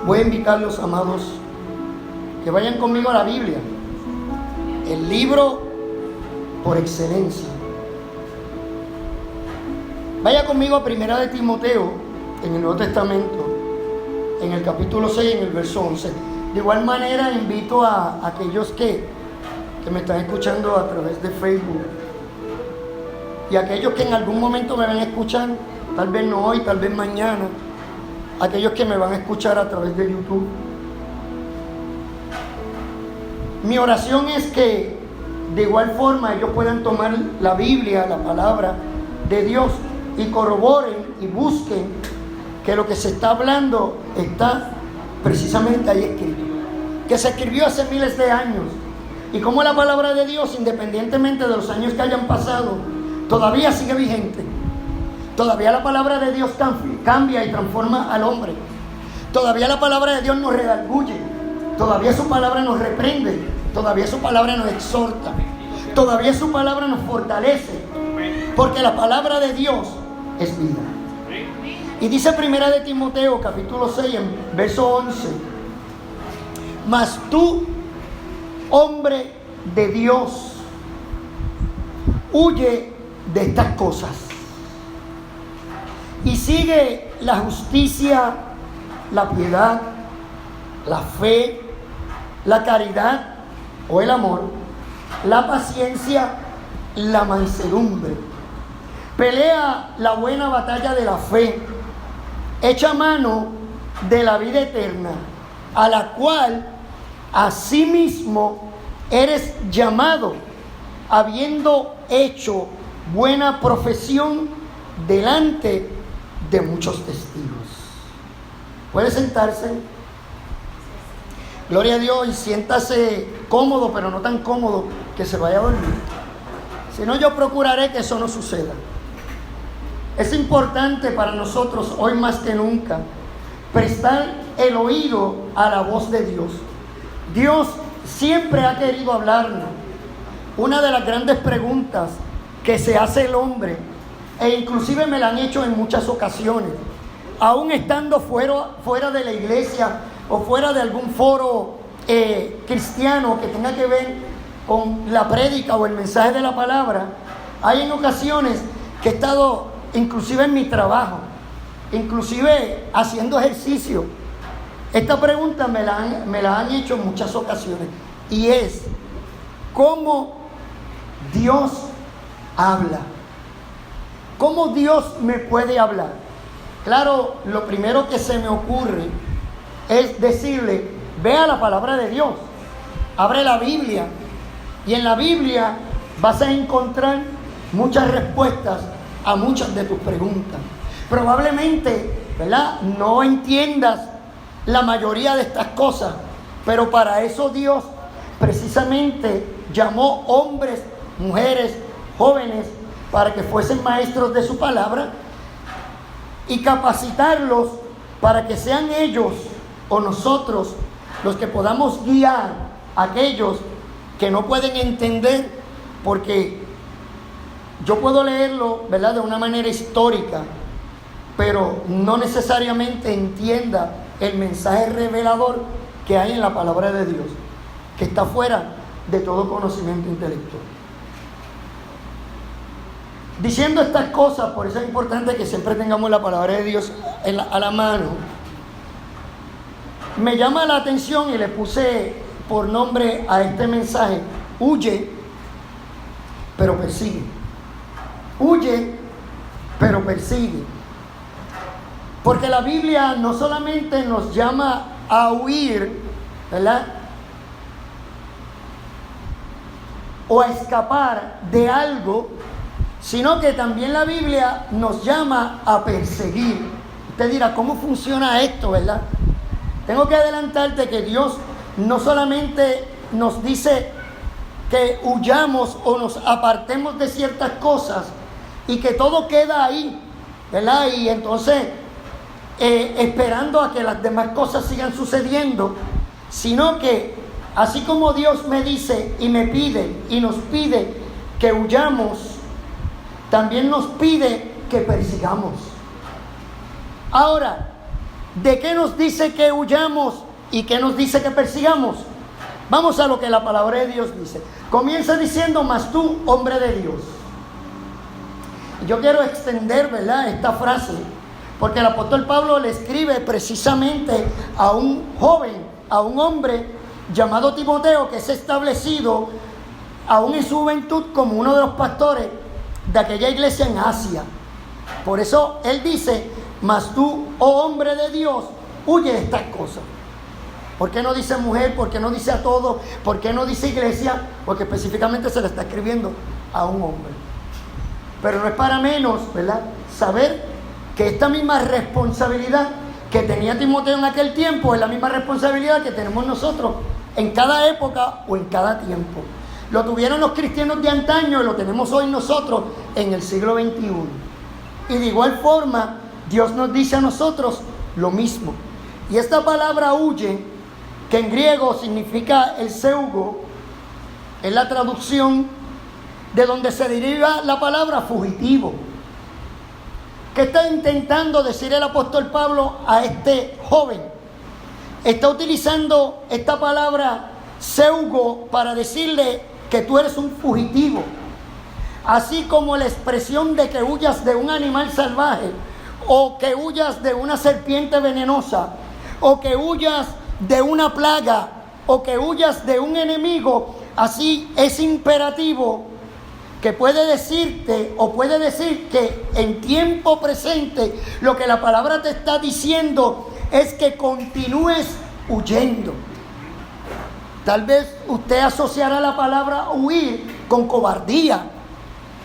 Voy a invitarlos, amados, que vayan conmigo a la Biblia, el libro por excelencia. Vaya conmigo a Primera de Timoteo, en el Nuevo Testamento, en el capítulo 6, en el verso 11. De igual manera, invito a aquellos que me están escuchando a través de Facebook y aquellos que en algún momento me van a escuchar, tal vez no hoy, tal vez mañana, aquellos que me van a escuchar a través de YouTube. Mi oración es que de igual forma ellos puedan tomar la Biblia, la palabra de Dios, y corroboren y busquen que lo que se está hablando está precisamente ahí escrito, que se escribió hace miles de años, y como la palabra de Dios, independientemente de los años que hayan pasado, todavía sigue vigente. Todavía la palabra de Dios cambia y transforma al hombre. Todavía la palabra de Dios nos redarguye. Todavía su palabra nos reprende. Todavía su palabra nos exhorta. Todavía su palabra nos fortalece. Porque la palabra de Dios es vida. Y dice Primera de Timoteo, capítulo 6, en verso 11. Mas tú, hombre de Dios, huye de estas cosas y sigue la justicia, la piedad, la fe, la caridad o el amor, la paciencia, la mansedumbre. Pelea la buena batalla de la fe, echa mano de la vida eterna, a la cual asimismo eres llamado, habiendo hecho buena profesión delante de muchos testigos. ¿Puede sentarse? Gloria a Dios, y siéntase cómodo, pero no tan cómodo que se vaya a dormir. Si no, yo procuraré que eso no suceda. Es importante para nosotros, hoy más que nunca, prestar el oído a la voz de Dios. Dios siempre ha querido hablarnos. Una de las grandes preguntas que se hace el hombre, e inclusive me la han hecho en muchas ocasiones, aún estando fuera de la iglesia o fuera de algún foro cristiano que tenga que ver con la prédica o el mensaje de la palabra, hay en ocasiones que he estado inclusive en mi trabajo, inclusive haciendo ejercicio. Esta pregunta me la han hecho en muchas ocasiones, y es: ¿cómo Dios habla? ¿Cómo Dios me puede hablar? Claro, lo primero que se me ocurre es decirle: vea la palabra de Dios, abre la Biblia, y en la Biblia vas a encontrar muchas respuestas a muchas de tus preguntas. Probablemente, ¿verdad?, no entiendas la mayoría de estas cosas, pero para eso Dios precisamente llamó hombres, mujeres, jóvenes, para que fuesen maestros de su palabra y capacitarlos para que sean ellos o nosotros los que podamos guiar a aquellos que no pueden entender, porque yo puedo leerlo, ¿verdad?, de una manera histórica, pero no necesariamente entienda el mensaje revelador que hay en la palabra de Dios, que está fuera de todo conocimiento intelectual. Diciendo estas cosas, por eso es importante que siempre tengamos la palabra de Dios a la mano. Me llama la atención y le puse por nombre a este mensaje: huye, pero persigue. Huye, pero persigue. Porque la Biblia no solamente nos llama a huir, ¿verdad?, o a escapar de algo, sino que también la Biblia nos llama a perseguir. Usted dirá: ¿cómo funciona esto, verdad? Tengo que adelantarte que Dios no solamente nos dice que huyamos o nos apartemos de ciertas cosas y que todo queda ahí, ¿verdad?, y entonces esperando a que las demás cosas sigan sucediendo, sino que así como Dios me dice y me pide y nos pide que huyamos, también nos pide que persigamos. Ahora, ¿de qué nos dice que huyamos y qué nos dice que persigamos? Vamos a lo que la palabra de Dios dice. Comienza diciendo: mas tú, hombre de Dios. Yo quiero extender, ¿verdad?, esta frase, porque el apóstol Pablo le escribe precisamente a un joven, a un hombre llamado Timoteo, que es establecido aún en su juventud como uno de los pastores de aquella iglesia en Asia. Por eso él dice: mas tú, oh hombre de Dios, huye de estas cosas. ¿Por qué no dice mujer? ¿Por qué no dice a todos? ¿Por qué no dice iglesia? Porque específicamente se le está escribiendo a un hombre. Pero no es para menos, ¿verdad?, saber que esta misma responsabilidad que tenía Timoteo en aquel tiempo es la misma responsabilidad que tenemos nosotros en cada época o en cada tiempo. Lo tuvieron los cristianos de antaño y lo tenemos hoy nosotros en el siglo XXI. Y de igual forma, Dios nos dice a nosotros lo mismo. Y esta palabra huye, que en griego significa el zeugo, es la traducción de donde se deriva la palabra fugitivo. ¿Qué está intentando decir el apóstol Pablo a este joven? Está utilizando esta palabra zeugo para decirle que tú eres un fugitivo. Así como la expresión de que huyas de un animal salvaje, o que huyas de una serpiente venenosa, o que huyas de una plaga, o que huyas de un enemigo, así es imperativo que puede decirte o puede decir que en tiempo presente lo que la palabra te está diciendo es que continúes huyendo. Tal vez usted asociará la palabra huir con cobardía.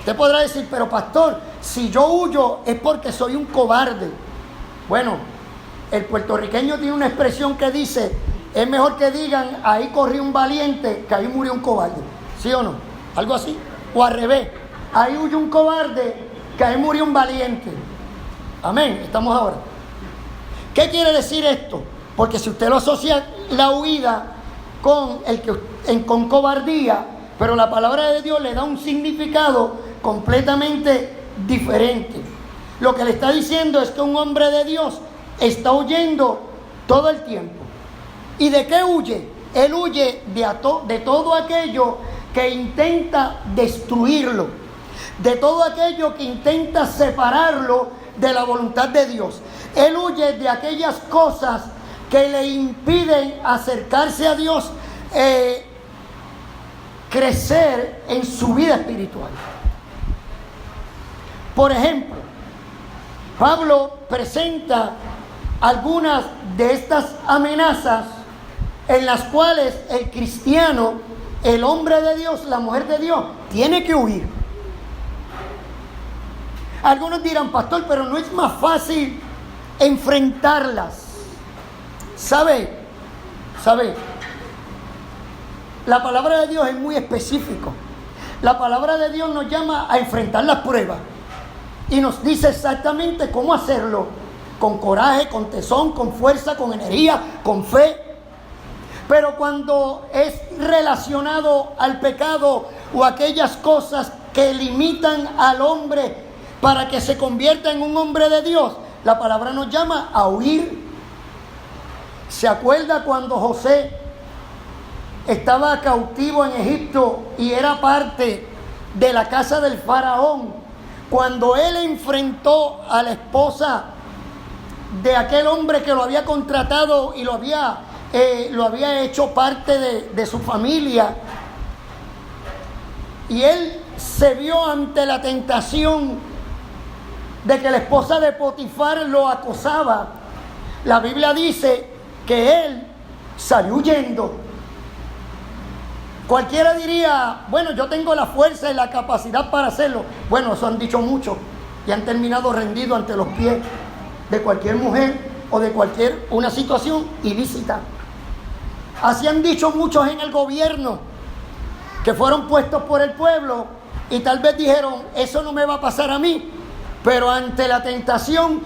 Usted podrá decir: pero pastor, si yo huyo es porque soy un cobarde. Bueno, el puertorriqueño tiene una expresión que dice: es mejor que digan ahí corrió un valiente que ahí murió un cobarde. ¿Sí o no? Algo así. O al revés, ahí huyó un cobarde que ahí murió un valiente. Amén, estamos ahora. ¿Qué quiere decir esto? Porque si usted lo asocia la huida con cobardía, pero la palabra de Dios le da un significado completamente diferente. Lo que le está diciendo es que un hombre de Dios está huyendo todo el tiempo. ¿Y de qué huye? Él huye de todo aquello que intenta destruirlo, de todo aquello que intenta separarlo de la voluntad de Dios. Él huye de aquellas cosas que le impiden acercarse a Dios, crecer en su vida espiritual. Por ejemplo, Pablo presenta algunas de estas amenazas en las cuales el cristiano, el hombre de Dios, la mujer de Dios, tiene que huir. Algunos dirán: pastor, pero no es más fácil enfrentarlas. ¿Sabe? La palabra de Dios es muy específico. La palabra de Dios nos llama a enfrentar las pruebas y nos dice exactamente cómo hacerlo: con coraje, con tesón, con fuerza, con energía, con fe. Pero cuando es relacionado al pecado o aquellas cosas que limitan al hombre para que se convierta en un hombre de Dios, la palabra nos llama a huir. ¿Se acuerda cuando José estaba cautivo en Egipto y era parte de la casa del faraón? Cuando él enfrentó a la esposa de aquel hombre que lo había contratado y lo había hecho parte de su familia, y él se vio ante la tentación de que la esposa de Potifar lo acosaba, la Biblia dice que él salió huyendo. Cualquiera diría: bueno, yo tengo la fuerza y la capacidad para hacerlo. Bueno, eso han dicho muchos y han terminado rendidos ante los pies de cualquier mujer o de una situación ilícita. Así han dicho muchos en el gobierno, que fueron puestos por el pueblo y tal vez dijeron: eso no me va a pasar a mí. Pero ante la tentación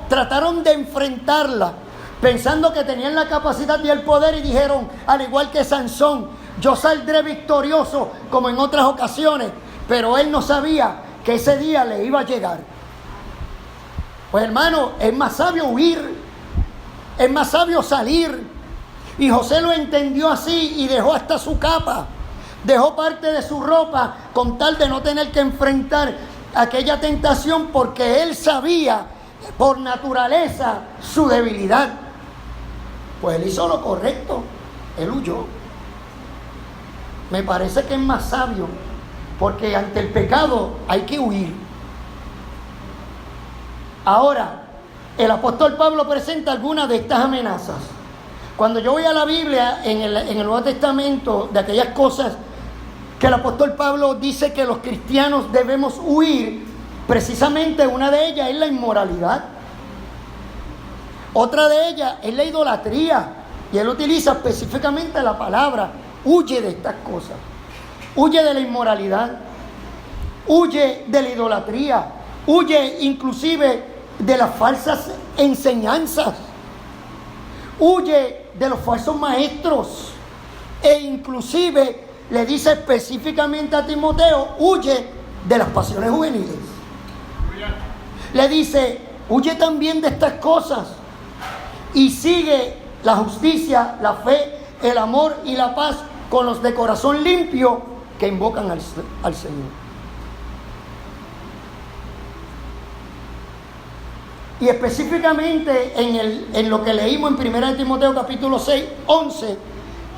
trataron de enfrentarla, pensando que tenían la capacidad y el poder, y dijeron, al igual que Sansón: yo saldré victorioso como en otras ocasiones. Pero él no sabía que ese día le iba a llegar. Pues hermano, es más sabio huir, es más sabio salir. Y José lo entendió así y dejó hasta su capa, dejó parte de su ropa con tal de no tener que enfrentar aquella tentación, porque él sabía por naturaleza su debilidad. Pues él hizo lo correcto, él huyó. Me parece que es más sabio, porque ante el pecado hay que huir. Ahora, el apóstol Pablo presenta algunas de estas amenazas. Cuando yo voy a la Biblia, en el Nuevo Testamento, de aquellas cosas que el apóstol Pablo dice que los cristianos debemos huir, precisamente una de ellas es la inmoralidad. Otra de ellas es la idolatría. Y él utiliza específicamente la palabra: huye de estas cosas. Huye de la inmoralidad. Huye de la idolatría. Huye inclusive de las falsas enseñanzas. Huye de los falsos maestros. E inclusive le dice específicamente a Timoteo: huye de las pasiones juveniles. Le dice: huye también de estas cosas y sigue la justicia, la fe, el amor y la paz con los de corazón limpio que invocan al Señor. Y específicamente en lo que leímos en 1 Timoteo capítulo 6, 11,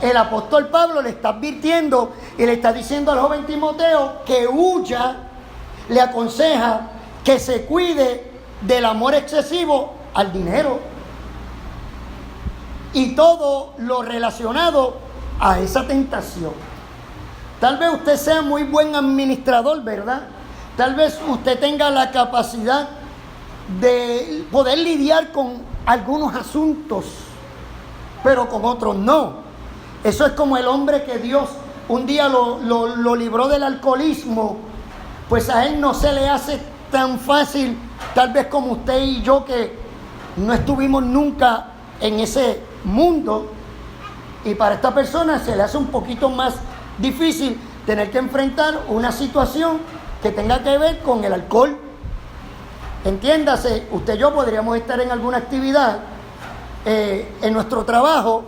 el apóstol Pablo le está advirtiendo y le está diciendo al joven Timoteo que huya, le aconseja que se cuide del amor excesivo al dinero y todo lo relacionado a esa tentación. Tal vez usted sea muy buen administrador, ¿verdad? Tal vez usted tenga la capacidad de poder lidiar con algunos asuntos, pero con otros no. Eso es como el hombre que Dios un día lo libró del alcoholismo. Pues a él no se le hace tan fácil, tal vez como usted y yo, que no estuvimos nunca en ese mundo, y para esta persona se le hace un poquito más difícil tener que enfrentar una situación que tenga que ver con el alcohol. Entiéndase, usted y yo podríamos estar en alguna actividad en nuestro trabajo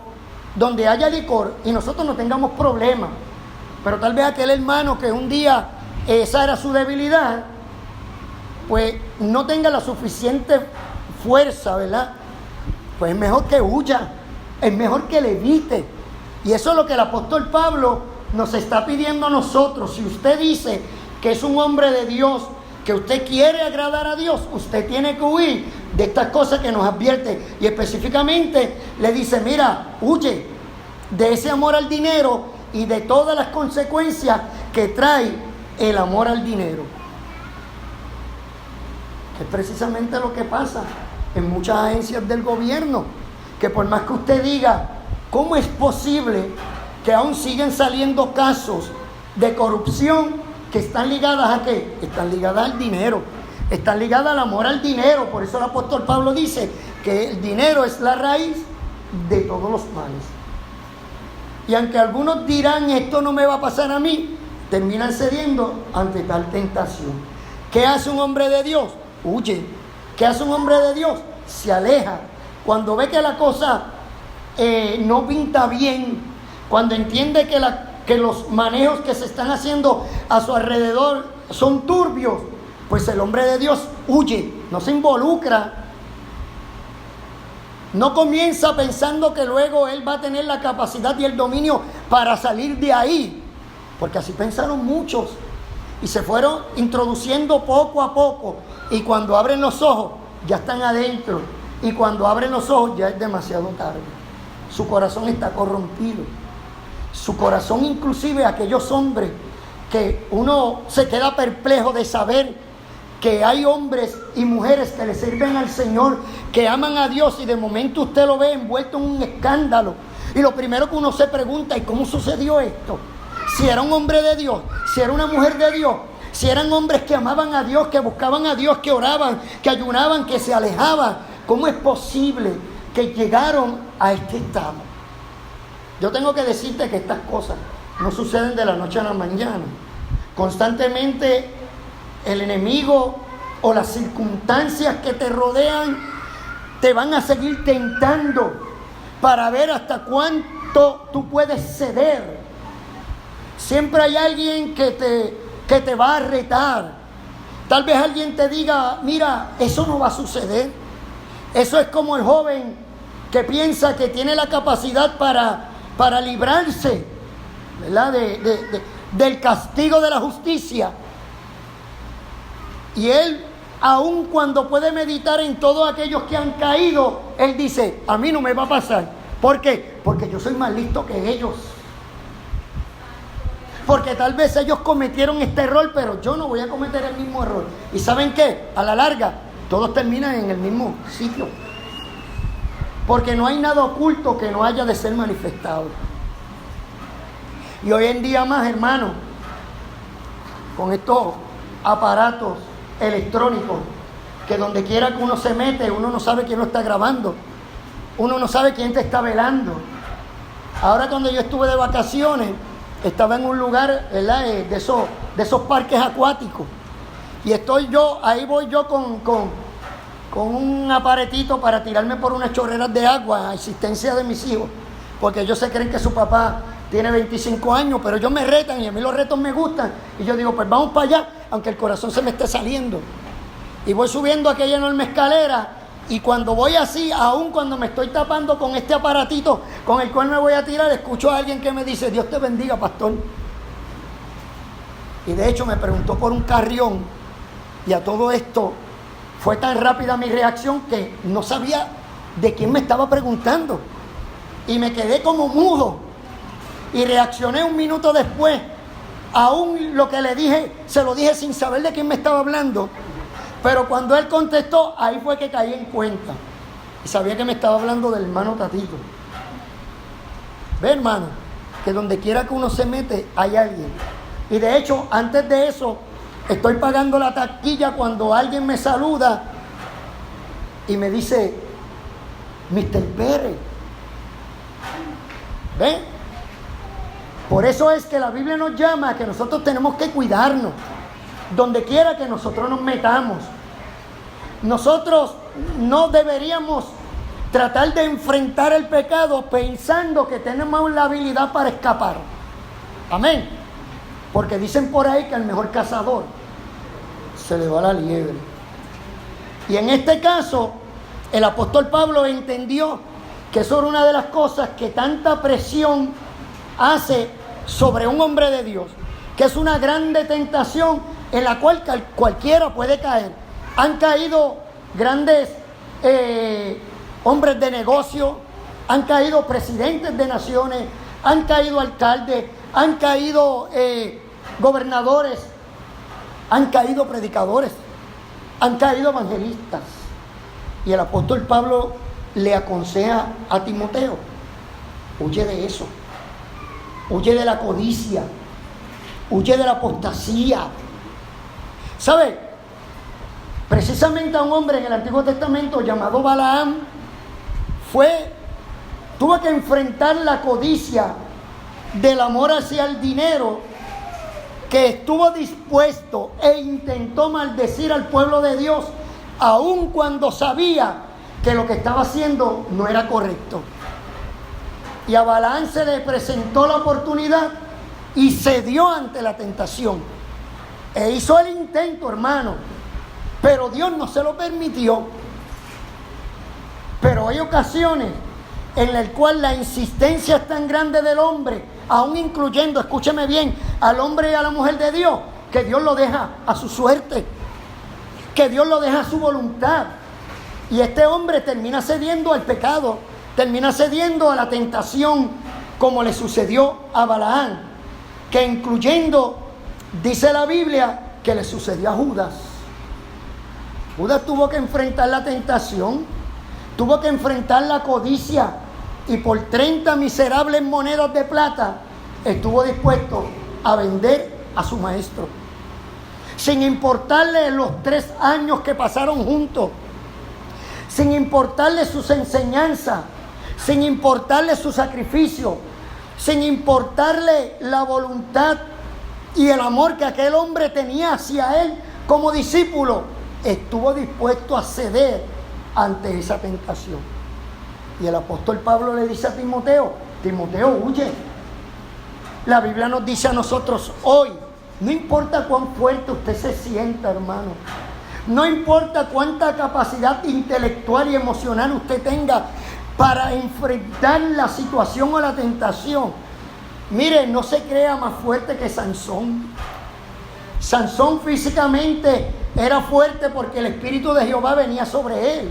donde haya licor y nosotros no tengamos problemas, pero tal vez aquel hermano que un día esa era su debilidad, pues no tenga la suficiente fuerza, ¿verdad? Pues es mejor que huya, es mejor que le evite. Y eso es lo que el apóstol Pablo nos está pidiendo a nosotros. Si usted dice que es un hombre de Dios, que usted quiere agradar a Dios, usted tiene que huir de estas cosas que nos advierte. Y específicamente le dice: mira, huye de ese amor al dinero y de todas las consecuencias que trae el amor al dinero. Que es precisamente lo que pasa en muchas agencias del gobierno, que por más que usted diga, ¿cómo es posible que aún siguen saliendo casos de corrupción que están ligadas a qué? Están ligadas al dinero, están ligadas al amor al dinero. Por eso el apóstol Pablo dice que el dinero es la raíz de todos los males. Y aunque algunos dirán, esto no me va a pasar a mí, terminan cediendo ante tal tentación. ¿Qué hace un hombre de Dios? Huye. ¿Qué hace un hombre de Dios? Se aleja. Cuando ve que la cosa no pinta bien, cuando entiende que los manejos que se están haciendo a su alrededor son turbios, pues el hombre de Dios huye, no se involucra. No comienza pensando que luego él va a tener la capacidad y el dominio para salir de ahí, porque así pensaron muchos y se fueron introduciendo poco a poco, y cuando abren los ojos ya están adentro, y cuando abren los ojos ya es demasiado tarde. Su corazón está corrompido. Su corazón, inclusive aquellos hombres que uno se queda perplejo de saber que hay hombres y mujeres que le sirven al Señor, que aman a Dios, y de momento usted lo ve envuelto en un escándalo. Y lo primero que uno se pregunta: ¿y cómo sucedió esto? Si era un hombre de Dios, si era una mujer de Dios, si eran hombres que amaban a Dios, que buscaban a Dios, que oraban, que ayunaban, que se alejaban, ¿cómo es posible que llegaron a este estado? Yo tengo que decirte que estas cosas no suceden de la noche a la mañana. Constantemente el enemigo o las circunstancias que te rodean te van a seguir tentando para ver hasta cuánto tú puedes ceder. Siempre hay alguien que te va a retar. Tal vez alguien te diga, mira, eso no va a suceder. Eso es como el joven que piensa que tiene la capacidad para librarse, ¿verdad?, del castigo de la justicia. Y él, aun cuando puede meditar en todos aquellos que han caído, él dice, a mí no me va a pasar. ¿Por qué? Porque yo soy más listo que ellos. Porque tal vez ellos cometieron este error, pero yo no voy a cometer el mismo error. ¿Y saben qué? A la larga, todos terminan en el mismo sitio. Porque no hay nada oculto que no haya de ser manifestado. Y hoy en día más, hermano, con estos aparatos electrónicos, que donde quiera que uno se mete, uno no sabe quién lo está grabando. Uno no sabe quién te está velando. Ahora cuando yo estuve de vacaciones, estaba en un lugar, ¿verdad?, de esos parques acuáticos. Y ahí voy yo con un aparatito para tirarme por unas chorreras de agua a existencia de mis hijos. Porque ellos se creen que su papá tiene 25 años, pero ellos me retan y a mí los retos me gustan. Y yo digo, pues vamos para allá, aunque el corazón se me esté saliendo. Y voy subiendo aquella enorme escalera. Y cuando voy así, aún cuando me estoy tapando con este aparatito con el cual me voy a tirar, escucho a alguien que me dice, Dios te bendiga, pastor. Y de hecho me preguntó por un carrión. Y a todo esto fue tan rápida mi reacción que no sabía de quién me estaba preguntando. Y me quedé como mudo. Y reaccioné un minuto después. Aún lo que le dije, se lo dije sin saber de quién me estaba hablando. Pero cuando él contestó, ahí fue que caí en cuenta. Y sabía que me estaba hablando del hermano Tatito. Ve, hermano, que donde quiera que uno se mete, hay alguien. Y de hecho, antes de eso, estoy pagando la taquilla cuando alguien me saluda y me dice, Mr. Pérez. ¿Ve? Por eso es que la Biblia nos llama a que nosotros tenemos que cuidarnos. Donde quiera que nosotros nos metamos. Nosotros no deberíamos tratar de enfrentar el pecado pensando que tenemos la habilidad para escapar. Amén. Porque dicen por ahí que al mejor cazador se le va la liebre. Y en este caso, el apóstol Pablo entendió que eso era una de las cosas que tanta presión hace sobre un hombre de Dios, que es una grande tentación en la cual cualquiera puede caer. Han caído grandes hombres de negocio, han caído presidentes de naciones, han caído alcaldes, han caído gobernadores, han caído predicadores, han caído evangelistas. Y el apóstol Pablo le aconseja a Timoteo, huye de eso, huye de la codicia, huye de la apostasía. ¿Sabe? Precisamente a un hombre en el Antiguo Testamento llamado Balaam tuvo que enfrentar la codicia del amor hacia el dinero, que estuvo dispuesto e intentó maldecir al pueblo de Dios, aun cuando sabía que lo que estaba haciendo no era correcto. Y a Balaam se le presentó la oportunidad y cedió ante la tentación. E hizo el intento, hermano. Pero Dios no se lo permitió. Pero hay ocasiones en las cuales la insistencia es tan grande del hombre, aún incluyendo, escúcheme bien, al hombre y a la mujer de Dios, que Dios lo deja a su suerte, que Dios lo deja a su voluntad. Y este hombre termina cediendo al pecado, termina cediendo a la tentación, como le sucedió a Balaam, que incluyendo, dice la Biblia, que le sucedió a Judas. Judas tuvo que enfrentar la tentación, tuvo que enfrentar la codicia, y por 30 miserables monedas de plata estuvo dispuesto a vender a su maestro, sin importarle los 3 años que pasaron juntos, sin importarle sus enseñanzas, sin importarle su sacrificio, sin importarle la voluntad y el amor que aquel hombre tenía hacia él como discípulo. estuvo dispuesto a ceder ante esa tentación. Y el apóstol Pablo le dice a Timoteo, Timoteo, huye. La Biblia nos dice a nosotros hoy, no importa cuán fuerte usted se sienta, hermano, no importa cuánta capacidad intelectual y emocional usted tenga para enfrentar la situación o la tentación. Mire, no se crea más fuerte que Sansón. Sansón físicamente era fuerte porque el Espíritu de Jehová venía sobre él.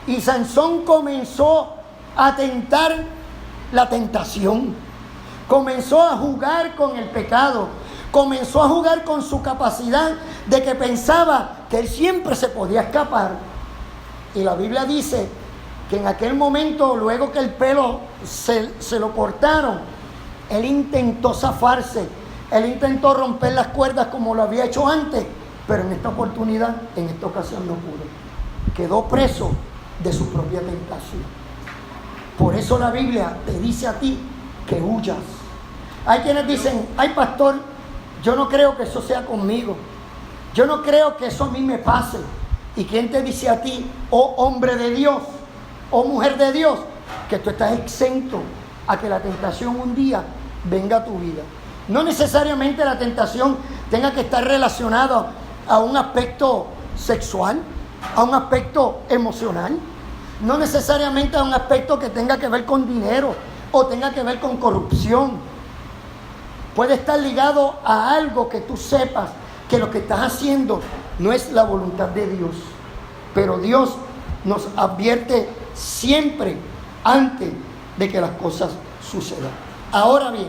Y Sansón comenzó a tentar la tentación. Comenzó a jugar con el pecado. Comenzó a jugar con su capacidad de que pensaba que él siempre se podía escapar. Y la Biblia dice que en aquel momento, luego que el pelo se lo cortaron, él intentó zafarse. Él intentó romper las cuerdas como lo había hecho antes, pero en esta oportunidad, en esta ocasión no pudo. Quedó preso de su propia tentación. Por eso la Biblia te dice a ti que huyas. Hay quienes dicen, ay pastor, yo no creo que eso sea conmigo. Yo no creo que eso a mí me pase. ¿Y quién te dice a ti, oh hombre de Dios, oh mujer de Dios, que tú estás exento a que la tentación un día venga a tu vida? No necesariamente la tentación tenga que estar relacionada a un aspecto sexual, a un aspecto emocional. No necesariamente a un aspecto que tenga que ver con dinero o tenga que ver con corrupción. Puede estar ligado a algo que tú sepas que lo que estás haciendo no es la voluntad de Dios. Pero Dios nos advierte siempre antes de que las cosas sucedan. Ahora bien,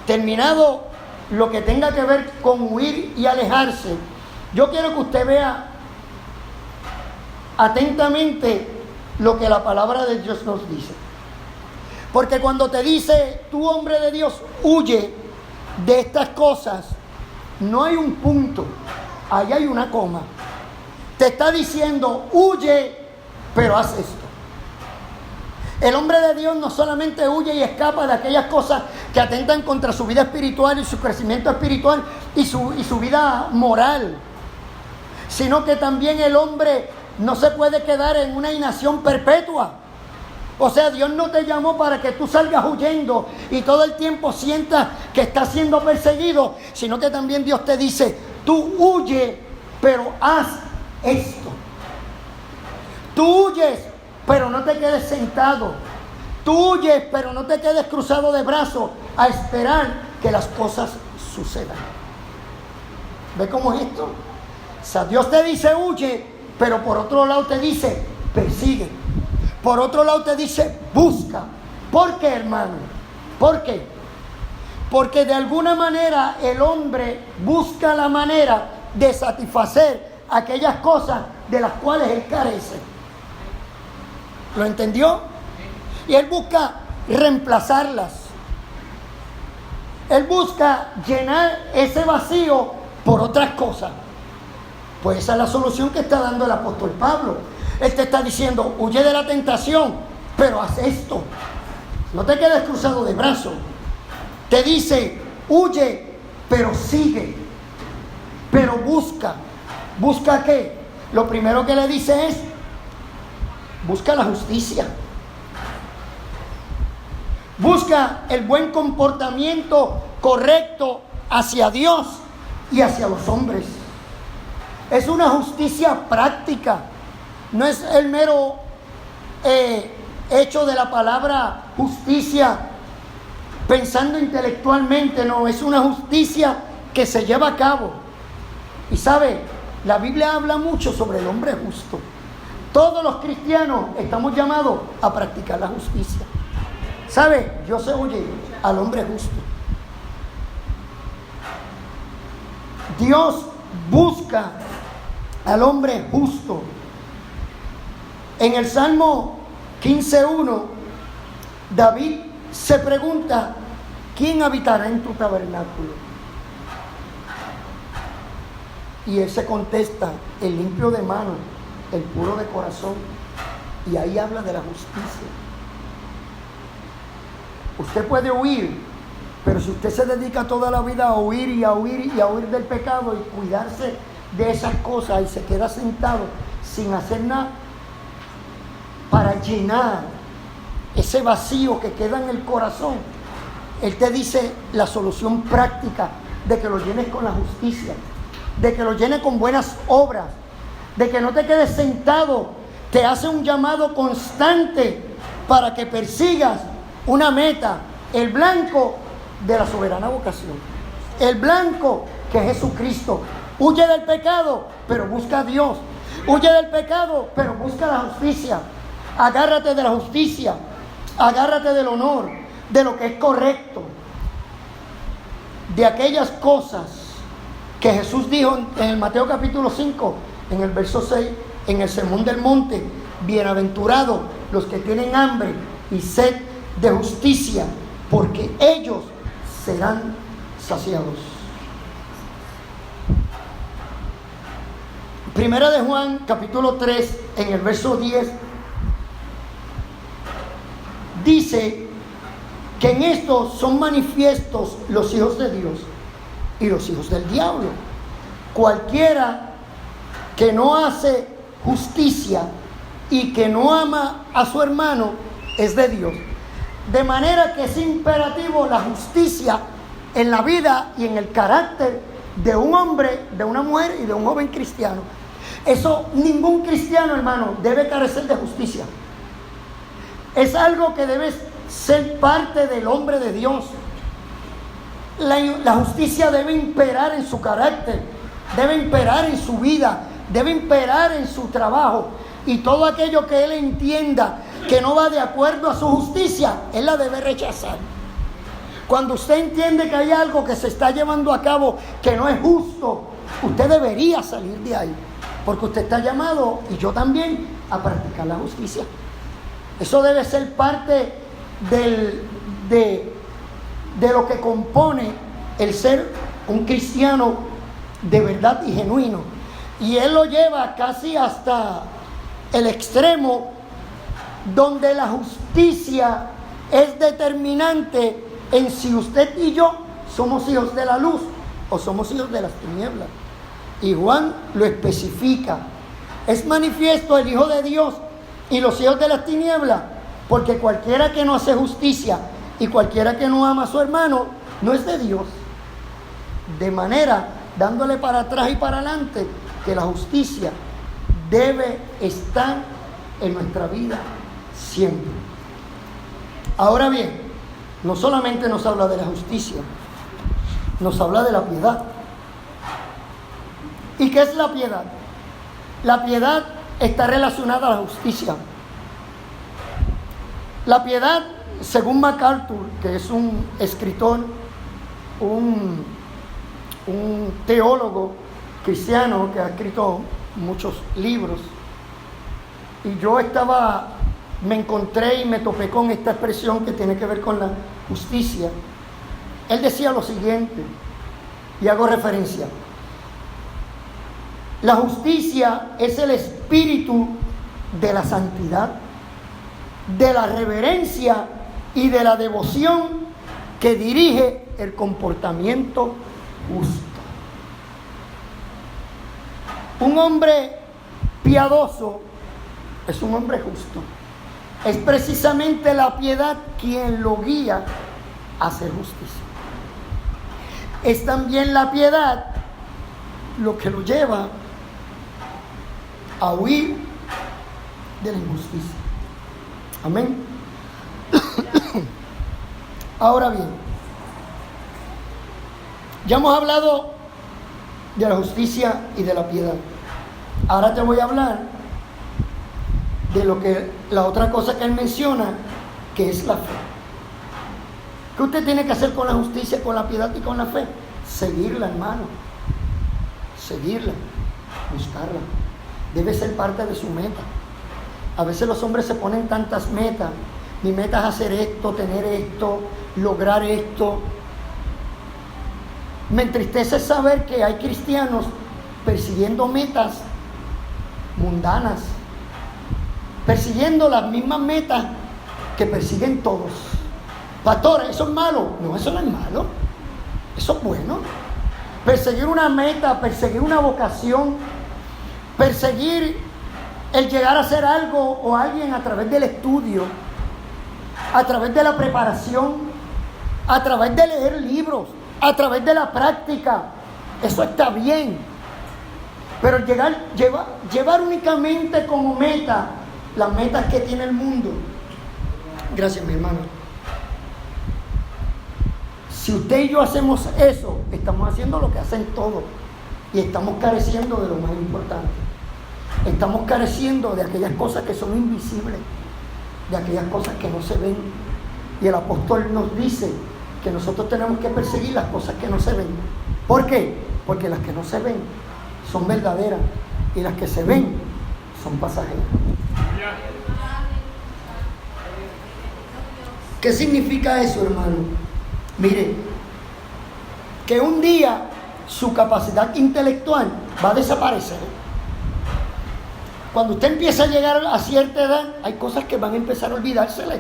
terminado lo que tenga que ver con huir y alejarse, yo quiero que usted vea atentamente lo que la palabra de Dios nos dice. Porque cuando te dice, tú hombre de Dios, huye de estas cosas, no hay un punto, ahí hay una coma. Te está diciendo, huye, pero haz esto. El hombre de Dios no solamente huye y escapa de aquellas cosas que atentan contra su vida espiritual y su crecimiento espiritual y su vida moral, sino que también el hombre no se puede quedar en una inacción perpetua. O sea, Dios no te llamó para que tú salgas huyendo y todo el tiempo sientas que estás siendo perseguido, sino que también Dios te dice, tú huye, pero haz esto. Tú huyes, pero no te quedes sentado. Tú huyes, pero no te quedes cruzado de brazos a esperar que las cosas sucedan. ¿Ve cómo es esto? O sea, Dios te dice huye, pero por otro lado te dice persigue. Por otro lado te dice busca. ¿Por qué, hermano? ¿Por qué? Porque de alguna manera el hombre busca la manera de satisfacer aquellas cosas de las cuales él carece. ¿Lo entendió? Y él busca reemplazarlas. Él busca llenar ese vacío por otras cosas. Pues esa es la solución que está dando el apóstol Pablo. Él te está diciendo, huye de la tentación, pero haz esto. No te quedes cruzado de brazos. Te dice, huye, pero sigue. Pero busca. ¿Busca qué? Lo primero que le dice es, busca la justicia. Busca el buen comportamiento correcto hacia Dios y hacia los hombres. Es una justicia práctica. No es el mero hecho de la palabra justicia pensando intelectualmente. No, es una justicia que se lleva a cabo. Y sabe, la Biblia habla mucho sobre el hombre justo. Todos los cristianos estamos llamados a practicar la justicia. ¿Sabe? Yo se oye al hombre justo. Dios busca al hombre justo. En el Salmo 15:1, David se pregunta, ¿quién habitará en tu tabernáculo? Y él se contesta, el limpio de mano, el puro de corazón. Y ahí habla de la justicia. Usted puede huir, pero si usted se dedica toda la vida a huir y a huir y a huir del pecado y cuidarse de esas cosas y se queda sentado sin hacer nada para llenar ese vacío que queda en el corazón, Él te dice la solución práctica de que lo llenes con la justicia, de que lo llenes con buenas obras, de que no te quedes sentado. Te hace un llamado constante para que persigas una meta, el blanco de la soberana vocación, el blanco que es Jesucristo. Huye del pecado, pero busca a Dios. Huye del pecado, pero busca la justicia. Agárrate de la justicia, agárrate del honor, de lo que es correcto, de aquellas cosas que Jesús dijo en el Mateo capítulo 5, en el verso 6, en el Sermón del Monte: bienaventurados los que tienen hambre y sed de justicia, porque ellos serán saciados. Primera de Juan capítulo 3, en el verso 10, dice que en esto son manifiestos los hijos de Dios y los hijos del diablo. Cualquiera que no hace justicia y que no ama a su hermano es de Dios. De manera que es imperativo la justicia en la vida y en el carácter de un hombre, de una mujer y de un joven cristiano. Eso, ningún cristiano, hermano, debe carecer de justicia. Es algo que debe ser parte del hombre de Dios. La justicia debe imperar en su carácter, debe imperar en su vida, debe imperar en su trabajo. Y todo aquello que él entienda que no va de acuerdo a su justicia, él la debe rechazar. Cuando usted entiende que hay algo que se está llevando a cabo que no es justo, usted debería salir de ahí, porque usted está llamado, y yo también, a practicar la justicia. Eso debe ser parte de lo que compone el ser un cristiano de verdad y genuino. Y él lo lleva casi hasta el extremo donde la justicia es determinante en si usted y yo somos hijos de la luz o somos hijos de las tinieblas. Y Juan lo especifica: es manifiesto el Hijo de Dios y los hijos de las tinieblas, porque cualquiera que no hace justicia y cualquiera que no ama a su hermano no es de Dios. De manera, dándole para atrás y para adelante, que la justicia debe estar en nuestra vida siempre. Ahora bien, no solamente nos habla de la justicia, nos habla de la piedad. ¿Y qué es la piedad? La piedad está relacionada a la justicia. La piedad, según MacArthur, que es un escritor, un teólogo cristiano que ha escrito muchos libros, y yo me encontré y me topé con esta expresión que tiene que ver con la justicia. Él decía lo siguiente, y hago referencia: la justicia es el espíritu de la santidad, de la reverencia y de la devoción que dirige el comportamiento justo. Un hombre piadoso es un hombre justo. Es precisamente la piedad quien lo guía a hacer justicia. Es también la piedad lo que lo lleva a huir de la injusticia. Amén. Ahora bien, ya hemos hablado de la justicia y de la piedad. Ahora te voy a hablar de la otra cosa que él menciona, que es la fe. ¿Qué usted tiene que hacer con la justicia, con la piedad y con la fe? Seguirla, hermano. Seguirla, buscarla. Debe ser parte de su meta. A veces los hombres se ponen tantas metas. Mi meta es hacer esto, tener esto, lograr esto. Me entristece saber que hay cristianos persiguiendo metas mundanas, persiguiendo las mismas metas que persiguen todos. Pastor, ¿eso es malo? No, eso no es malo. Eso es bueno. perseguir una meta, perseguir una vocación, perseguir el llegar a hacer algo o alguien a través del estudio, a través de la preparación, a través de leer libros, a través de la práctica. Eso está bien. Pero llevar únicamente como meta las metas que tiene el mundo. Gracias, mi hermano. Si usted y yo hacemos eso, estamos haciendo lo que hacen todos y estamos careciendo de lo más importante. Estamos careciendo de aquellas cosas que son invisibles, de aquellas cosas que no se ven. Y el apóstol nos dice que nosotros tenemos que perseguir las cosas que no se ven. ¿Por qué? Porque las que no se ven son verdaderas y las que se ven son pasajeras. ¿Qué significa eso, hermano? Mire, que un día su capacidad intelectual va a desaparecer. Cuando usted empieza a llegar a cierta edad, hay cosas que van a empezar a olvidársele.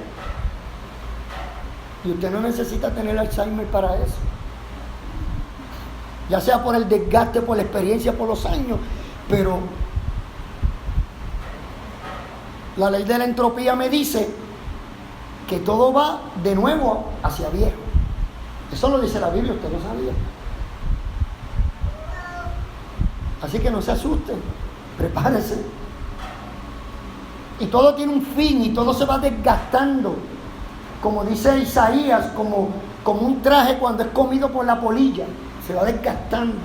Y usted no necesita tener Alzheimer para eso. Ya sea por el desgaste, por la experiencia, por los años. Pero la ley de la entropía me dice que todo va de nuevo hacia viejo. Eso lo dice la Biblia, usted no sabía. Así que no se asusten, prepárese. Y todo tiene un fin y todo se va desgastando. Como dice Isaías, como un traje cuando es comido por la polilla, se va desgastando.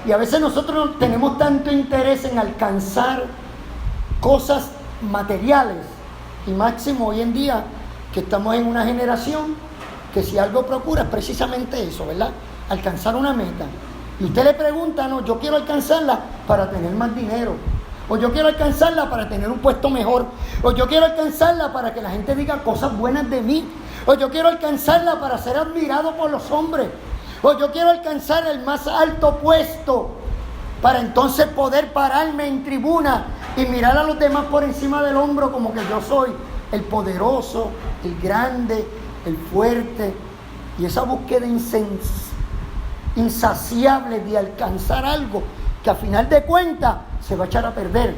Y a veces nosotros tenemos tanto interés en alcanzar cosas materiales, y máximo hoy en día que estamos en una generación que si algo procura es precisamente eso, ¿verdad? Alcanzar una meta. Y usted le pregunta, no, yo quiero alcanzarla para tener más dinero, o yo quiero alcanzarla para tener un puesto mejor, o yo quiero alcanzarla para que la gente diga cosas buenas de mí, o yo quiero alcanzarla para ser admirado por los hombres, o yo quiero alcanzar el más alto puesto para entonces poder pararme en tribuna y mirar a los demás por encima del hombro como que yo soy el poderoso, el grande, el fuerte. Y esa búsqueda insaciable de alcanzar algo que a final de cuentas se va a echar a perder,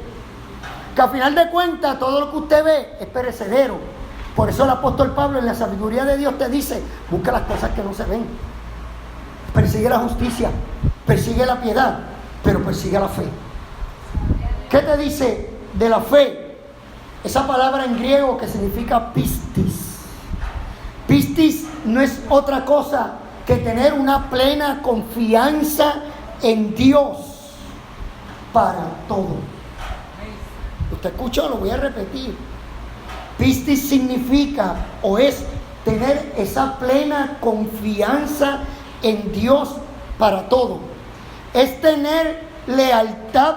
que a final de cuentas todo lo que usted ve es perecedero. Por eso el apóstol Pablo en la sabiduría de Dios te dice: busca las cosas que no se ven, persigue la justicia, persigue la piedad, pero persigue la fe. ¿Qué te dice de la fe? Esa palabra en griego que significa pistis. Pistis no es otra cosa que tener una plena confianza en Dios para todo. ¿Usted escuchó? Lo voy a repetir. Pistis significa o es tener esa plena confianza en Dios para todo. Es tener lealtad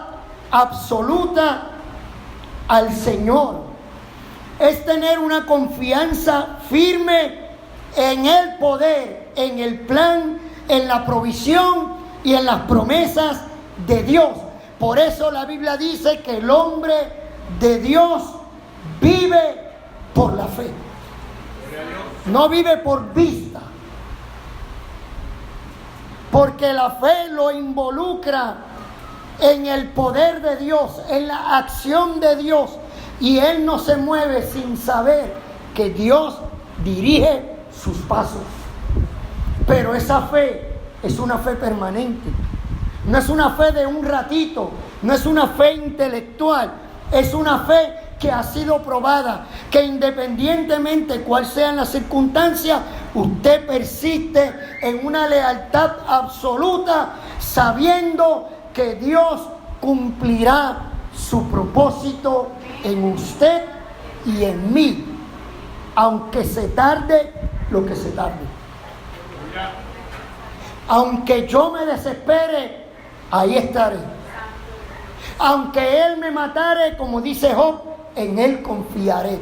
absoluta al Señor. Es tener una confianza firme en el poder, en el plan, en la provisión y en las promesas de Dios. Por eso la Biblia dice que el hombre de Dios vive por la fe. No vive por vista. Porque la fe lo involucra en el poder de Dios, en la acción de Dios. Y él no se mueve sin saber que Dios dirige sus pasos. Pero esa fe es una fe permanente. No es una fe de un ratito, no es una fe intelectual, es una fe que ha sido probada, que independientemente cuál sean las circunstancias, usted persiste en una lealtad absoluta, sabiendo que Dios cumplirá su propósito en usted y en mí, aunque se tarde lo que se tarde. Aunque yo me desespere, ahí estaré. Aunque Él me matare, como dice Job, en Él confiaré.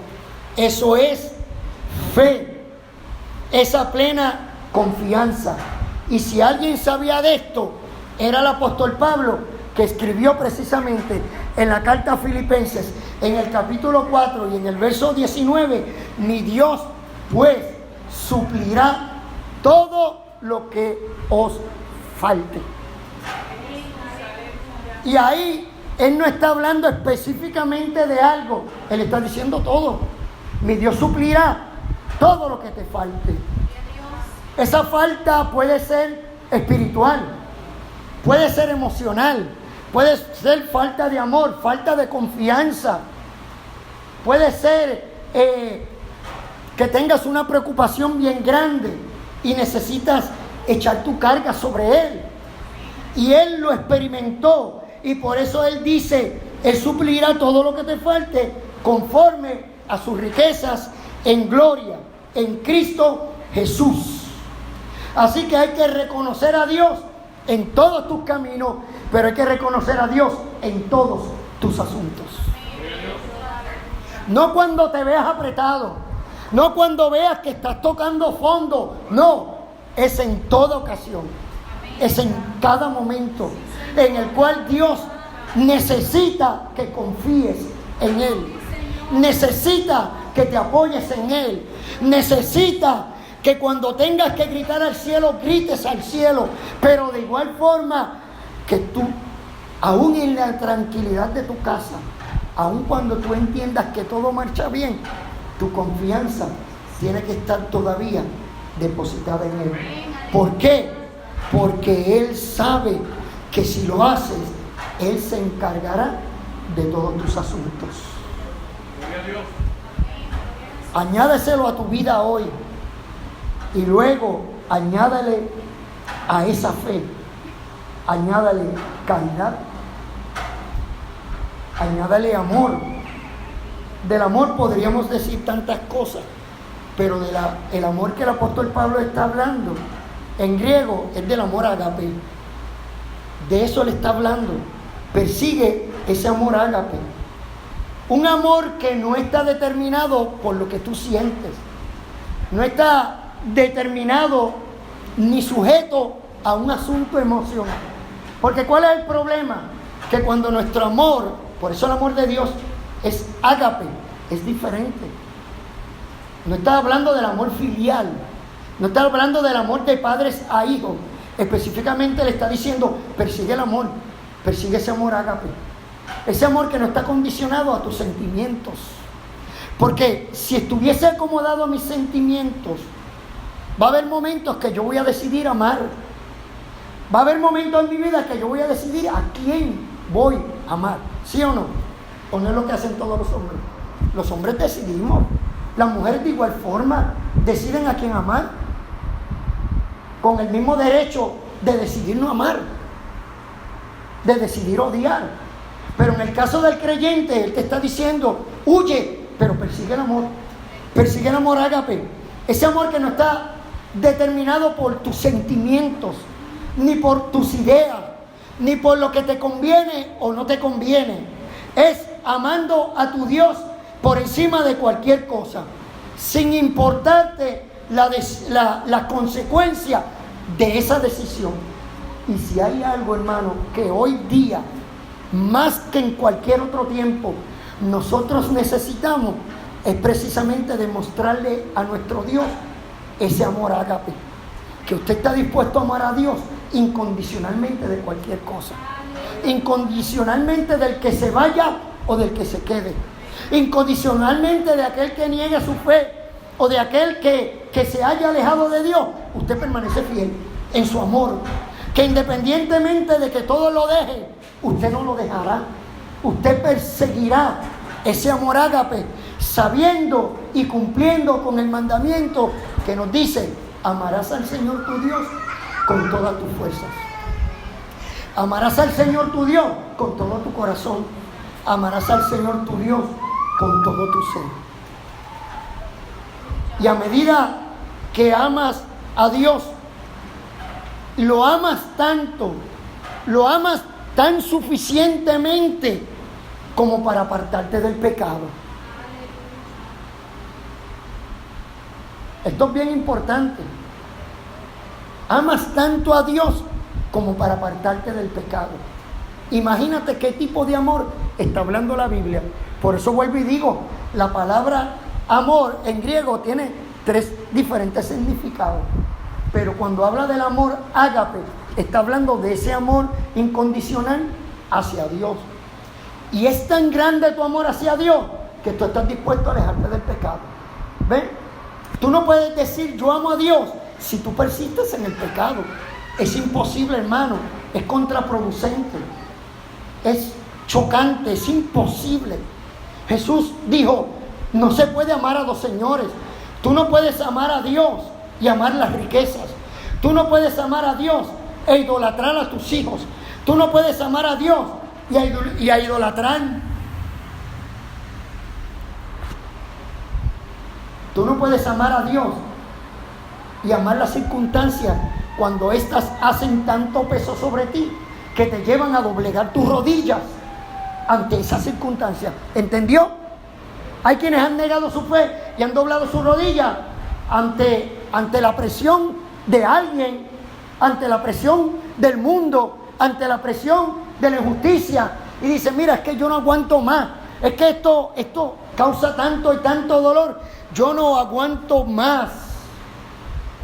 Eso es fe, esa plena confianza. Y si alguien sabía de esto, era el apóstol Pablo, que escribió precisamente en la carta a Filipenses, en el capítulo 4 y en el verso 19, mi Dios pues suplirá todo lo que os falte. Y ahí Él no está hablando específicamente de algo, Él está diciendo todo. Mi Dios suplirá todo lo que te falte. Esa falta puede ser espiritual, puede ser emocional, puede ser falta de amor, falta de confianza, puede ser que tengas una preocupación bien grande y necesitas echar tu carga sobre Él. Y Él lo experimentó y por eso Él dice, Él suplirá todo lo que te falte conforme a sus riquezas en gloria, en Cristo Jesús. Así que hay que reconocer a Dios en todos tus caminos, pero hay que reconocer a Dios en todos tus asuntos. No cuando te veas apretado, no cuando veas que estás tocando fondo, no, es en toda ocasión, es en cada momento en el cual Dios necesita que confíes en Él, necesita que te apoyes en Él, necesita que cuando tengas que gritar al cielo, grites al cielo, pero de igual forma que tú, aún en la tranquilidad de tu casa, aún cuando tú entiendas que todo marcha bien, tu confianza tiene que estar todavía depositada en Él. ¿Por qué? Porque Él sabe que si lo haces, Él se encargará de todos tus asuntos. Añádeselo a tu vida hoy y luego añádale a esa fe, añádale caridad, añádale amor. Del amor podríamos decir tantas cosas, pero el amor que el apóstol Pablo está hablando en griego es del amor ágape. De eso le está hablando. Persigue ese amor ágape. Un amor que no está determinado por lo que tú sientes. No está determinado ni sujeto a un asunto emocional. Porque ¿cuál es el problema? Que cuando nuestro amor, por eso el amor de Dios es ágape, es diferente. No está hablando del amor filial, no está hablando del amor de padres a hijos. Específicamente le está diciendo, persigue el amor, persigue ese amor ágape. Ese amor que no está condicionado a tus sentimientos. Porque si estuviese acomodado a mis sentimientos, va a haber momentos que yo voy a decidir amar. Va a haber momentos en mi vida que yo voy a decidir a quién voy a amar. ¿Sí o no? ¿O no es lo que hacen todos los hombres? Los hombres decidimos. Las mujeres de igual forma deciden a quién amar. Con el mismo derecho de decidir no amar. De decidir odiar. Pero en el caso del creyente, Él te está diciendo, huye, pero persigue el amor. Persigue el amor ágape. Ese amor que no está determinado por tus sentimientos, ni por tus ideas, ni por lo que te conviene o no te conviene. Es amando a tu Dios por encima de cualquier cosa, sin importarte la consecuencia de esa decisión. Y si hay algo, hermano, que hoy día, más que en cualquier otro tiempo, nosotros necesitamos, es precisamente demostrarle a nuestro Dios ese amor ágape, que usted está dispuesto a amar a Dios incondicionalmente de cualquier cosa, incondicionalmente del que se vaya o del que se quede, incondicionalmente de aquel que niegue su fe o de aquel que se haya alejado de Dios. Usted permanece fiel en su amor, que independientemente de que todo lo deje, usted no lo dejará. Usted perseguirá ese amor ágape, sabiendo y cumpliendo con el mandamiento que nos dice: amarás al Señor tu Dios con todas tus fuerzas. Amarás al Señor tu Dios con todo tu corazón. Amarás al Señor tu Dios con todo tu ser. Y a medida que amas a Dios, lo amas tanto, lo amas tan suficientemente como para apartarte del pecado. Esto es bien importante. Amas tanto a Dios como para apartarte del pecado. Imagínate qué tipo de amor está hablando la Biblia. Por eso vuelvo y digo, la palabra amor en griego tiene 3 diferentes significados. Pero cuando habla del amor ágape, está hablando de ese amor incondicional hacia Dios. Y es tan grande tu amor hacia Dios que tú estás dispuesto a alejarte del pecado. ¿Ven? Tú no puedes decir yo amo a Dios si tú persistes en el pecado. Es imposible, hermano. Es contraproducente. Es chocante, es imposible. Jesús dijo, no se puede amar a dos señores. Tú no puedes amar a Dios y amar las riquezas. Tú no puedes amar a Dios e idolatrar a tus hijos. Tú no puedes amar a Dios y a idolatrar. Tú no puedes amar a Dios y amar las circunstancias cuando éstas hacen tanto peso sobre ti que te llevan a doblegar tus rodillas ante esas circunstancias. ¿Entendió? Hay quienes han negado su fe y han doblado sus rodillas ante la presión de alguien, ante la presión del mundo, ante la presión de la injusticia, y dicen, mira, es que yo no aguanto más, es que esto causa tanto y tanto dolor, yo no aguanto más,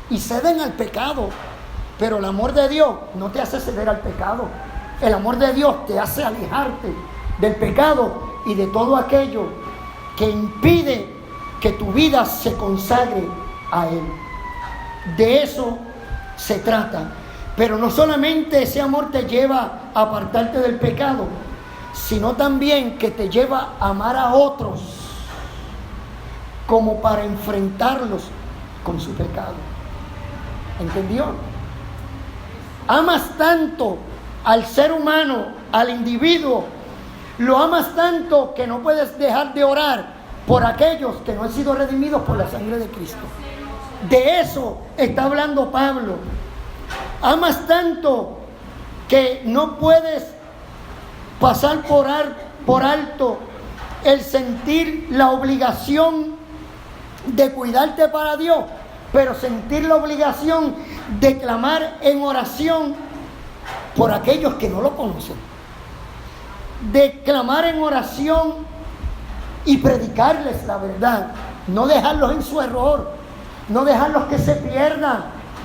y ceden al pecado. Pero el amor de Dios no te hace ceder al pecado. El amor de Dios te hace alejarte del pecado y de todo aquello que impide que tu vida se consagre a Él. De eso se trata. Pero no solamente ese amor te lleva a apartarte del pecado, sino también que te lleva a amar a otros como para enfrentarlos con su pecado. ¿Entendió? Amas tanto al ser humano, al individuo, lo amas tanto que no puedes dejar de orar por aquellos que no han sido redimidos por la sangre de Cristo. De eso está hablando Pablo. Amas tanto que no puedes pasar por alto el sentir la obligación de cuidarte para Dios, pero sentir la obligación de clamar en oración por aquellos que no lo conocen. De clamar en oración y predicarles la verdad. No dejarlos en su error. No dejarlos que se pierdan.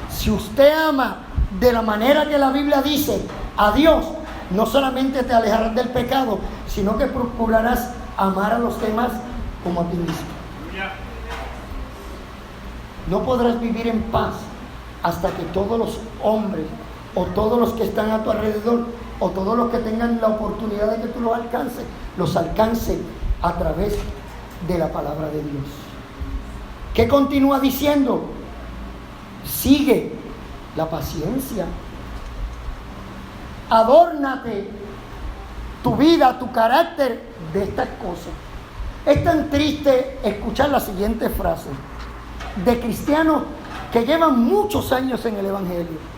Si usted ama de la manera que la Biblia dice a Dios, no solamente te alejarás del pecado, sino que procurarás amar a los demás como a ti mismo. No podrás vivir en paz hasta que todos los hombres o todos los que están a tu alrededor o todos los que tengan la oportunidad de que tú los alcance a través de la palabra de Dios. ¿Qué continúa diciendo? Sigue la paciencia. Adórnate tu vida, tu carácter de estas cosas. Es tan triste escuchar la siguiente frase de cristianos que llevan muchos años en el Evangelio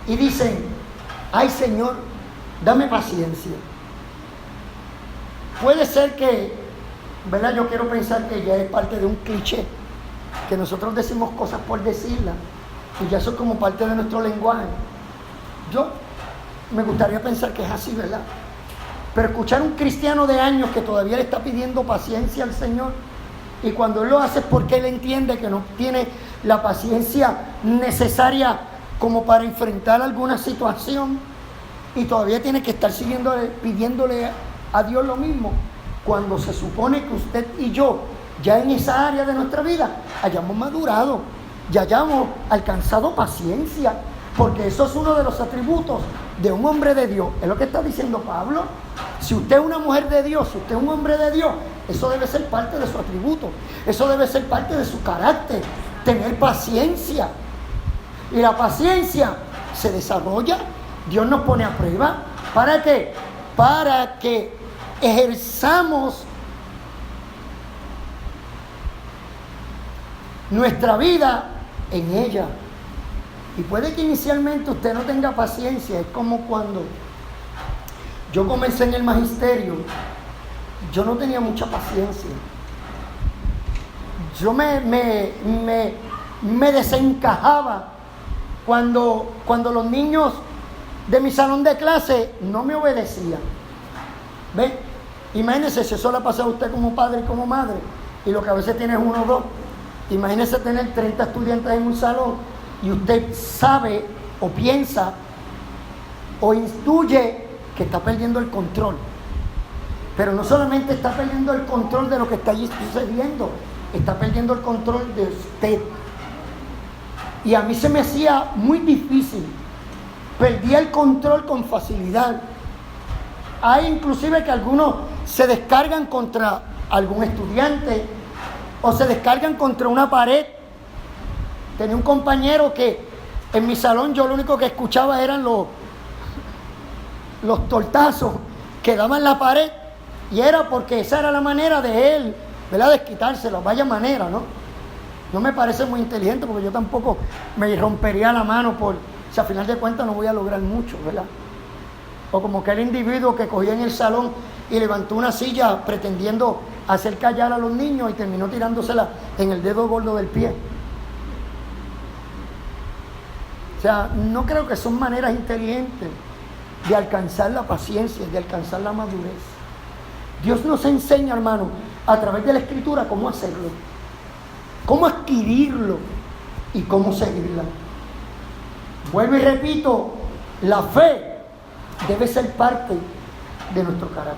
y dicen, ay Señor, dame paciencia. Puede ser que, ¿verdad? Yo quiero pensar que ya es parte de un cliché, que nosotros decimos cosas por decirlas y ya eso es como parte de nuestro lenguaje. Yo me gustaría pensar que es así, ¿verdad? Pero escuchar a un cristiano de años que todavía le está pidiendo paciencia al Señor, y cuando Él lo hace es porque Él entiende que no tiene la paciencia necesaria como para enfrentar alguna situación, y todavía tiene que estar pidiéndole a Dios lo mismo, cuando se supone que usted y yo ya en esa área de nuestra vida hayamos madurado, ya hayamos alcanzado paciencia, porque eso es uno de los atributos de un hombre de Dios. Es lo que está diciendo Pablo. Si usted es una mujer de Dios, si usted es un hombre de Dios, eso debe ser parte de su atributo, eso debe ser parte de su carácter, tener paciencia. Y la paciencia se desarrolla, Dios nos pone a prueba. ¿Para qué? Para que ejerzamos nuestra vida en ella. Y puede que inicialmente usted no tenga paciencia. Es como cuando yo comencé en el magisterio, yo no tenía mucha paciencia. Yo me desencajaba cuando los niños de mi salón de clase no me obedecían. ¿Ven? Imagínese si eso le pasa a usted como padre y como madre, y lo que a veces tiene es 1 o 2. Imagínese tener 30 estudiantes en un salón y usted sabe o piensa o intuye que está perdiendo el control. Pero no solamente está perdiendo el control de lo que está allí sucediendo, está perdiendo el control de usted. Y a mí se me hacía muy difícil. Perdía el control con facilidad. Hay inclusive que algunos se descargan contra algún estudiante o se descargan contra una pared. Tenía un compañero que en mi salón yo lo único que escuchaba eran los tortazos que daban en la pared, y era porque esa era la manera de él, ¿verdad?, de quitársela. Vaya manera, ¿no? No me parece muy inteligente, porque yo tampoco me rompería la mano si a final de cuentas no voy a lograr mucho, ¿verdad? O como aquel individuo que cogía en el salón y levantó una silla pretendiendo hacer callar a los niños y terminó tirándosela en el dedo gordo del pie. O sea, no creo que son maneras inteligentes de alcanzar la paciencia, de alcanzar la madurez. Dios nos enseña, hermano, a través de la Escritura cómo hacerlo, cómo adquirirlo y cómo seguirla. Vuelvo y repito, la fe debe ser parte de nuestro carácter,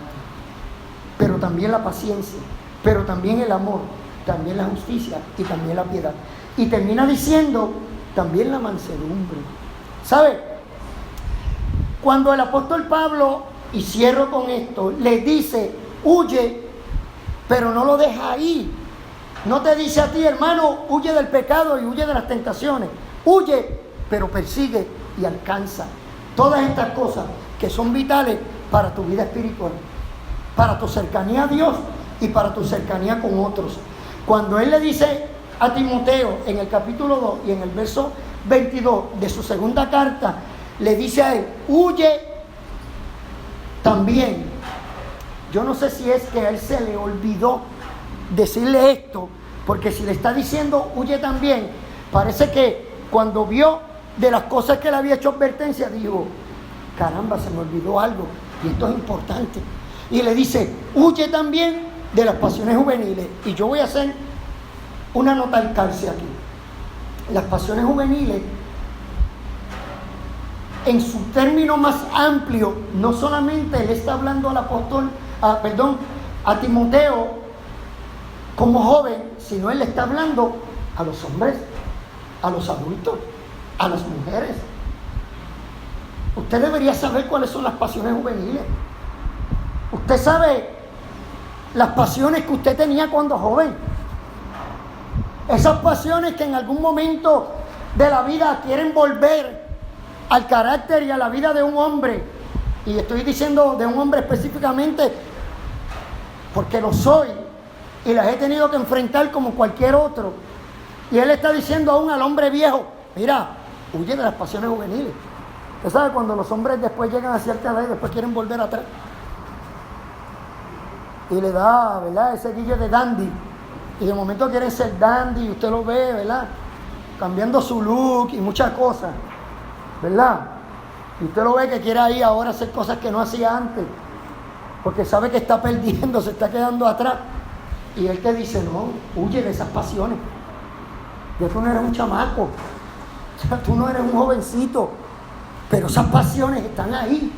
pero también la paciencia, pero también el amor, también la justicia y también la piedad. Y termina diciendo también la mansedumbre. ¿Sabe? Cuando el apóstol Pablo, y cierro con esto, le dice, huye, pero no lo deja ahí. No te dice a ti, hermano, huye del pecado y huye de las tentaciones. Huye, pero persigue y alcanza todas estas cosas que son vitales para tu vida espiritual, para tu cercanía a Dios y para tu cercanía con otros. Cuando él le dice a Timoteo en el capítulo 2 y en el verso 22 de su segunda carta, le dice a él, huye también. Yo no sé si es que a él se le olvidó decirle esto, porque si le está diciendo huye también, parece que cuando vio de las cosas que le había hecho advertencia, dijo, caramba, se me olvidó algo y esto es importante. Y le dice, huye también de las pasiones juveniles. Y yo voy a hacer una nota al calce aquí. Las pasiones juveniles, en su término más amplio, no solamente le está hablando al apóstol, a Timoteo como joven, sino él le está hablando a los hombres, a los adultos, a las mujeres. Usted debería saber cuáles son las pasiones juveniles. Usted sabe las pasiones que usted tenía cuando joven. Esas pasiones que en algún momento de la vida quieren volver al carácter y a la vida de un hombre. Y estoy diciendo de un hombre específicamente porque lo soy y las he tenido que enfrentar como cualquier otro. Y él está diciendo aún al hombre viejo, mira, huye de las pasiones juveniles. Usted sabe cuando los hombres después llegan a cierta edad y después quieren volver atrás. Y le da, ¿verdad?, ese guille de dandy. Y de momento quieren ser dandy y usted lo ve, ¿verdad?, cambiando su look y muchas cosas, ¿verdad? Y usted lo ve que quiere ahí ahora hacer cosas que no hacía antes, porque sabe que está perdiendo, se está quedando atrás. Y él te dice, no, huye de esas pasiones. Ya tú no eres un chamaco, ya tú no eres un jovencito, pero esas pasiones están ahí.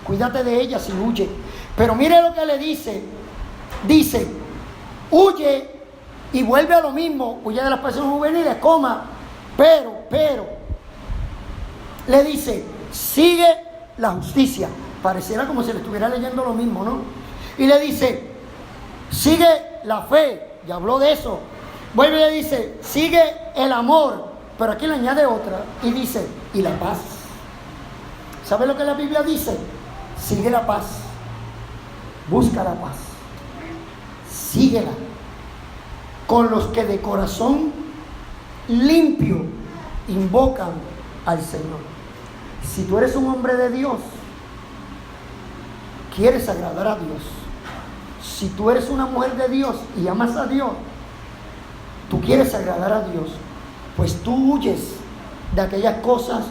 Cuídate de ellas y huye. Pero mire lo que le dice. Dice, huye y vuelve a lo mismo, huye de las pasiones juveniles, pero, le dice, sigue la justicia. Pareciera como si le estuviera leyendo lo mismo, ¿no? Y le dice, sigue la fe, ya habló de eso. Vuelve y le dice, sigue el amor, pero aquí le añade otra, y dice, y la paz. ¿Sabe lo que la Biblia dice? Sigue la paz, busca la paz, síguela, con los que de corazón limpio invocan al Señor. Si tú eres un hombre de Dios, quieres agradar a Dios. Si tú eres una mujer de Dios y amas a Dios, tú quieres agradar a Dios, pues tú huyes de aquellas cosas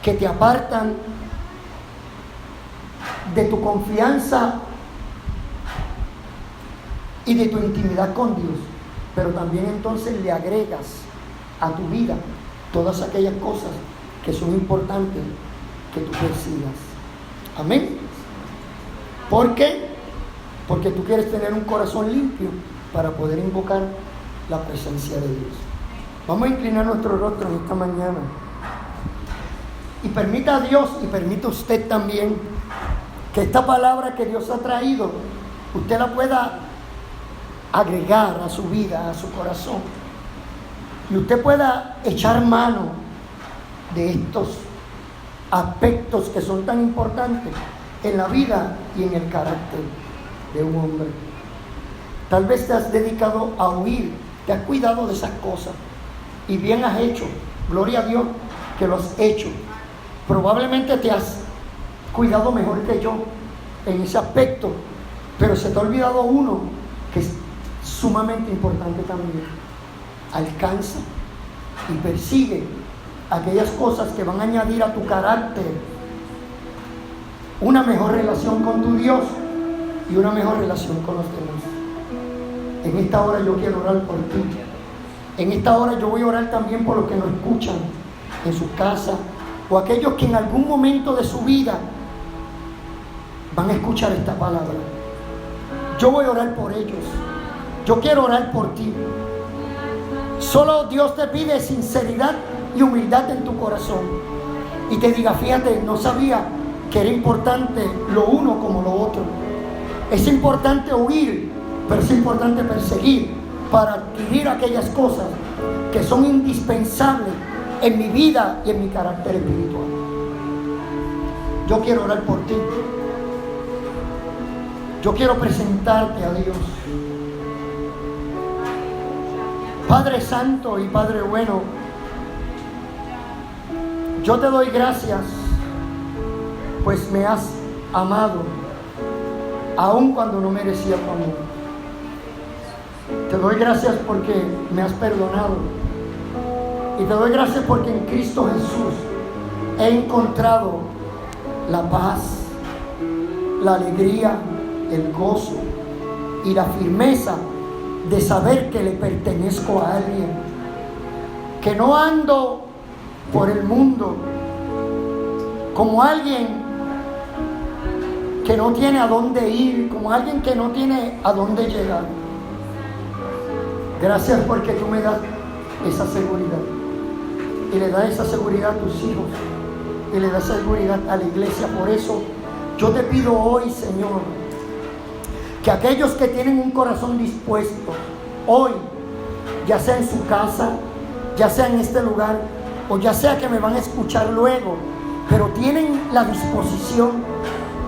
que te apartan de tu confianza y de tu intimidad con Dios, pero también entonces le agregas a tu vida todas aquellas cosas que son importantes que tú persigas. Amén. ¿Por qué? Porque tú quieres tener un corazón limpio para poder invocar la presencia de Dios. Vamos a inclinar nuestro rostro en esta mañana. Y permita a Dios, y permita usted también, que esta palabra que Dios ha traído, usted la pueda agregar a su vida, a su corazón. Y usted pueda echar mano de estos aspectos que son tan importantes en la vida y en el carácter de un hombre. Tal vez te has dedicado a huir, te has cuidado de esas cosas. Y bien has hecho, gloria a Dios que lo has hecho. Probablemente te has cuidado mejor que yo en ese aspecto, pero se te ha olvidado uno que es sumamente importante también. Alcanza y persigue aquellas cosas que van a añadir a tu carácter una mejor relación con tu Dios y una mejor relación con los demás. En esta hora yo quiero orar por ti. En esta hora yo voy a orar también por los que nos escuchan en su casa, o aquellos que en algún momento de su vida van a escuchar esta palabra. Yo voy a orar por ellos. Yo quiero orar por ti. Solo Dios te pide sinceridad y humildad en tu corazón. Y te diga, fíjate, no sabía que era importante lo uno como lo otro. Es importante huir, pero es importante perseguir para adquirir aquellas cosas que son indispensables en mi vida y en mi carácter espiritual. Yo quiero orar por ti. Yo quiero presentarte a Dios. Padre Santo y Padre bueno, yo te doy gracias, pues me has amado, aun cuando no merecía tu amor. Te doy gracias porque me has perdonado. Y te doy gracias porque en Cristo Jesús he encontrado la paz, la alegría, el gozo y la firmeza de saber que le pertenezco a alguien. Que no ando por el mundo como alguien que no tiene a dónde ir, como alguien que no tiene a dónde llegar. Gracias porque tú me das esa seguridad. Y le das esa seguridad a tus hijos. Y le das seguridad a la iglesia. Por eso yo te pido hoy, Señor, que aquellos que tienen un corazón dispuesto, hoy, ya sea en su casa, ya sea en este lugar, o ya sea que me van a escuchar luego, pero tienen la disposición,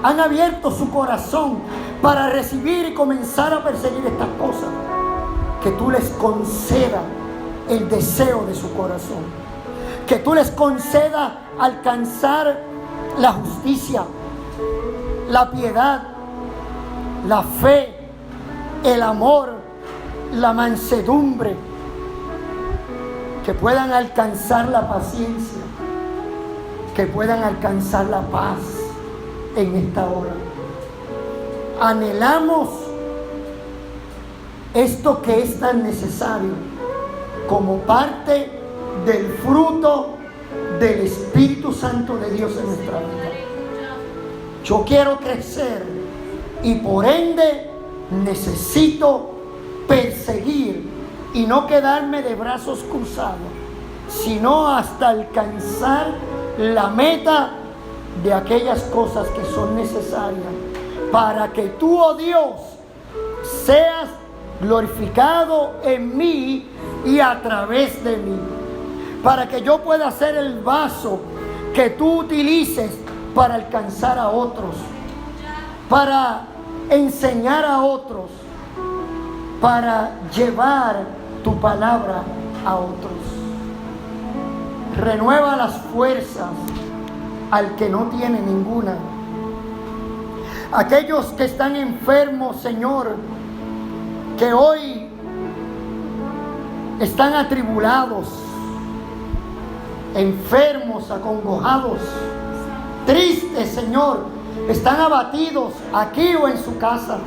han abierto su corazón para recibir y comenzar a perseguir estas cosas, que tú les concedas el deseo de su corazón. Que tú les concedas alcanzar la justicia, la piedad, la fe, el amor, la mansedumbre. Que puedan alcanzar la paciencia, que puedan alcanzar la paz en esta hora. Anhelamos esto que es tan necesario como parte del fruto del Espíritu Santo de Dios en nuestra vida. Yo quiero crecer y por ende necesito perseguir y no quedarme de brazos cruzados, sino hasta alcanzar la meta de aquellas cosas que son necesarias para que tú, oh Dios, seas glorificado en mí y a través de mí, para que yo pueda ser el vaso que tú utilices para alcanzar a otros, para enseñar a otros, para llevar tu palabra a otros. Renueva las fuerzas al que no tiene ninguna. Aquellos que están enfermos, Señor, que hoy están atribulados, enfermos, acongojados, tristes, Señor, están abatidos aquí o en su casa.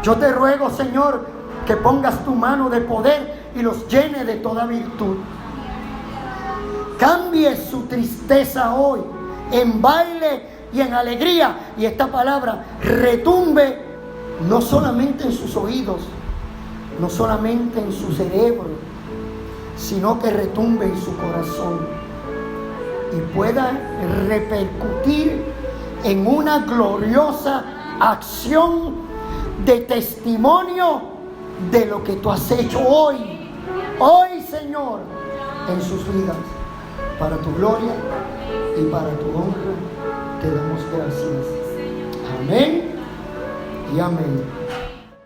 Yo te ruego, Señor, que pongas tu mano de poder y los llene de toda virtud. cambie su tristeza hoy en baile y en alegría. Y esta palabra retumbe no solamente en sus oídos, no solamente en su cerebro, sino que retumbe en su corazón y pueda repercutir en una gloriosa acción de testimonio de lo que tú has hecho hoy, Señor, en sus vidas, para tu gloria y para tu honra. Te damos gracias. Amén y amén.